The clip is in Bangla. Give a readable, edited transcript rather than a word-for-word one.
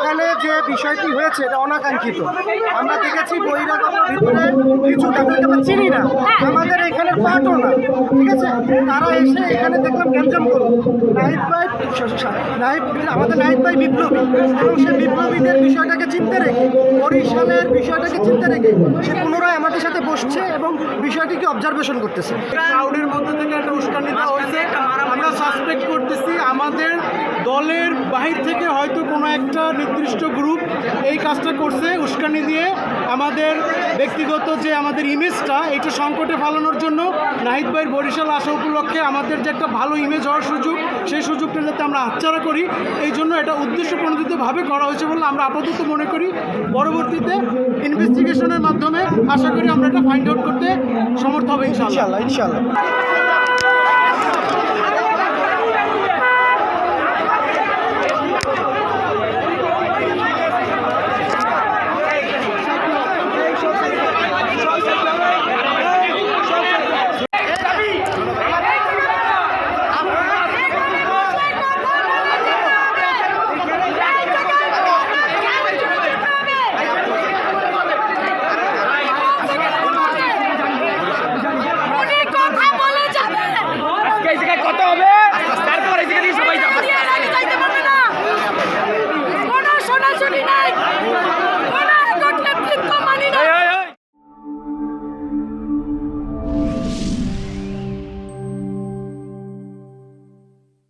এখানে যে বিষয়টি হয়েছে এটা অনাকাঙ্ক্ষিত। আমরা দেখেছি বহিরাগত ভিতরে কিছু যাদেরকে আমরা চিনি না, আমাদের এখানের পার্টও না, ঠিক আছে, তারা এসে এখানে দেখলাম গ্যাঞ্জাম করলো। আমাদের নাহিদ ভাই বিপ্লবী, এবং সে বিপ্লবীদের বিষয়টাকে চিনতে রেখে, বরিশালের বিষয়টাকে চিনতে রেখে সে পুনরায় আমাদের সাথে বসছে এবং বিষয়টিকে অবজারভেশন করতেছে। ক্রাউডের মধ্যে থেকে একটা উস্কানি দেওয়া হয়েছে। আমরা সাসপেক্ট করতেছি আমাদের দলের বাহির থেকে হয়তো কোনো একটা নির্দিষ্ট গ্রুপ এই কাজটা করছে, উস্কানি দিয়ে আমাদের ব্যক্তিগত যে আমাদের ইমেজটা এটা সংকটে ফেলানোর জন্য। নাহিদ ভাইয়ের বরিশাল আসা উপলক্ষে আমাদের যে একটা ভালো ইমেজ হওয়ার সুযোগ, সেই সুযোগটা যাতে আমরা হাতছাড়া করি, এই জন্য এটা উদ্দেশ্য প্রণোদিতভাবে করা হয়েছে বলে আমরা আপাতত মনে করি। পরবর্তীতে ইনভেস্টিগেশনের মাধ্যমে আশা করি আমরা এটা ফাইন্ড আউট করতে সমর্থ হবে ইনশাআল্লাহ। ইনশাআল্লাহ। কত হবে তারপর এই জায়গা দিয়ে সবাই যাবে। কোনো শোনাশুনি নাই।